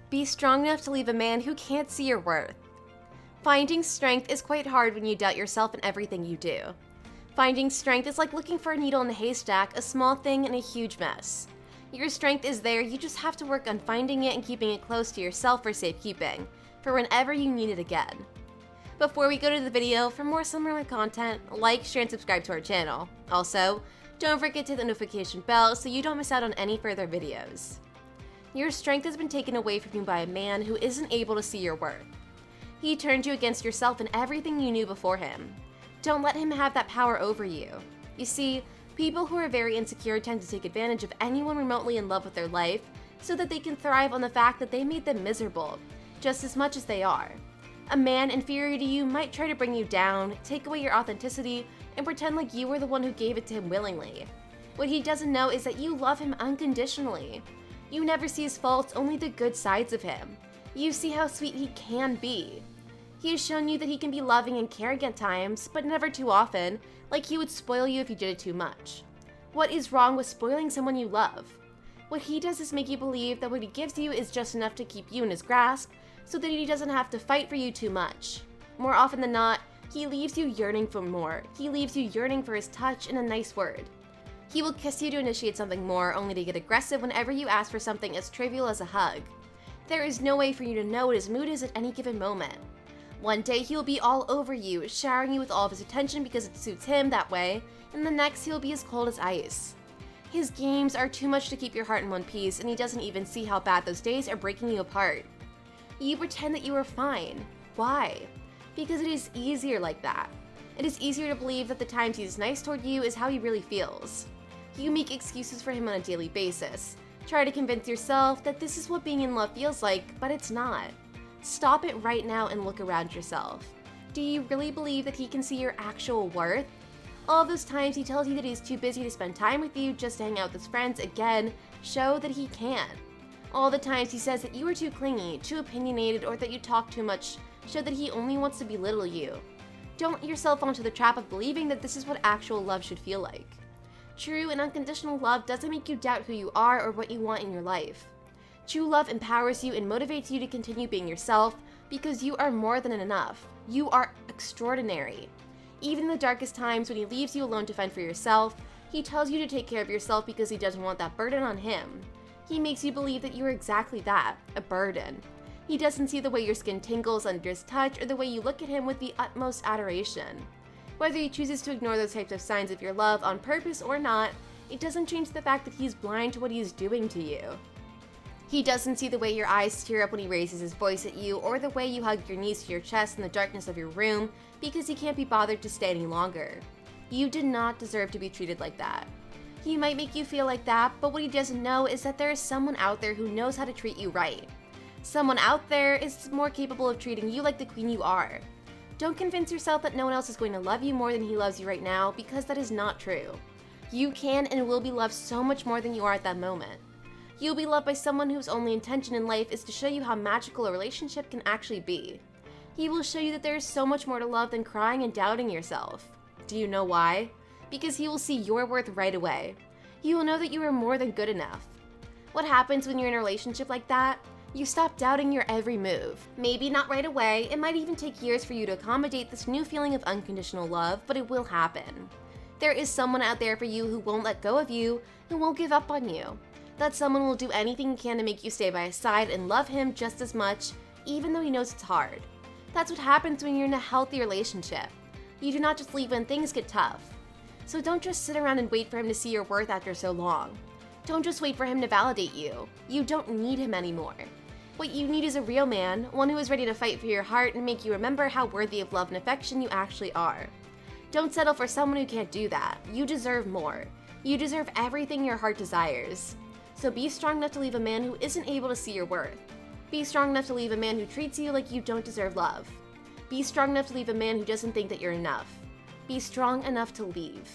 Be strong enough to leave a man who can't see your worth. Finding strength is quite hard when you doubt yourself in everything you do. Finding strength is like looking for a needle in a haystack, a small thing in a huge mess. Your strength is there, you just have to work on finding it and keeping it close to yourself for safekeeping, for whenever you need it again. Before we go to the video, for more similar content, like, share, and subscribe to our channel. Also, don't forget to hit the notification bell so you don't miss out on any further videos. Your strength has been taken away from you by a man who isn't able to see your worth. He turned you against yourself and everything you knew before him. Don't let him have that power over you. You see, people who are very insecure tend to take advantage of anyone remotely in love with their life so that they can thrive on the fact that they made them miserable, just as much as they are. A man inferior to you might try to bring you down, take away your authenticity, and pretend like you were the one who gave it to him willingly. What he doesn't know is that you love him unconditionally. You never see his faults, only the good sides of him. You see how sweet he can be. He has shown you that he can be loving and caring at times, but never too often, like he would spoil you if you did it too much. What is wrong with spoiling someone you love? What he does is make you believe that what he gives you is just enough to keep you in his grasp, so that he doesn't have to fight for you too much. More often than not, he leaves you yearning for more. He leaves you yearning for his touch and a nice word. He will kiss you to initiate something more, only to get aggressive whenever you ask for something as trivial as a hug. There is no way for you to know what his mood is at any given moment. One day he will be all over you, showering you with all of his attention because it suits him that way, and the next he will be as cold as ice. His games are too much to keep your heart in one piece, and he doesn't even see how bad those days are breaking you apart. You pretend that you are fine. Why? Because it is easier like that. It is easier to believe that the times he's nice toward you is how he really feels. You make excuses for him on a daily basis. Try to convince yourself that this is what being in love feels like, but it's not. Stop it right now and look around yourself. Do you really believe that he can see your actual worth? All those times he tells you that he's too busy to spend time with you just to hang out with his friends again show that he can. All the times he says that you are too clingy, too opinionated, or that you talk too much show that he only wants to belittle you. Don't let yourself fall into the trap of believing that this is what actual love should feel like. True and unconditional love doesn't make you doubt who you are or what you want in your life. True love empowers you and motivates you to continue being yourself because you are more than enough. You are extraordinary. Even in the darkest times when he leaves you alone to fend for yourself, he tells you to take care of yourself because he doesn't want that burden on him. He makes you believe that you are exactly that, a burden. He doesn't see the way your skin tingles under his touch or the way you look at him with the utmost adoration. Whether he chooses to ignore those types of signs of your love on purpose or not, it doesn't change the fact that he's blind to what he is doing to you. He doesn't see the way your eyes tear up when he raises his voice at you or the way you hug your knees to your chest in the darkness of your room because he can't be bothered to stay any longer. You did not deserve to be treated like that. He might make you feel like that, but what he doesn't know is that there is someone out there who knows how to treat you right. Someone out there is more capable of treating you like the queen you are. Don't convince yourself that no one else is going to love you more than he loves you right now, because that is not true. You can and will be loved so much more than you are at that moment. You'll be loved by someone whose only intention in life is to show you how magical a relationship can actually be. He will show you that there is so much more to love than crying and doubting yourself. Do you know why? Because he will see your worth right away. He will know that you are more than good enough. What happens when you're in a relationship like that? You stop doubting your every move. Maybe not right away, it might even take years for you to accommodate this new feeling of unconditional love, but it will happen. There is someone out there for you who won't let go of you, who won't give up on you. That someone will do anything he can to make you stay by his side and love him just as much, even though he knows it's hard. That's what happens when you're in a healthy relationship. You do not just leave when things get tough. So don't just sit around and wait for him to see your worth after so long. Don't just wait for him to validate you. You don't need him anymore. What you need is a real man, one who is ready to fight for your heart and make you remember how worthy of love and affection you actually are. Don't settle for someone who can't do that. You deserve more. You deserve everything your heart desires. So be strong enough to leave a man who isn't able to see your worth. Be strong enough to leave a man who treats you like you don't deserve love. Be strong enough to leave a man who doesn't think that you're enough. Be strong enough to leave.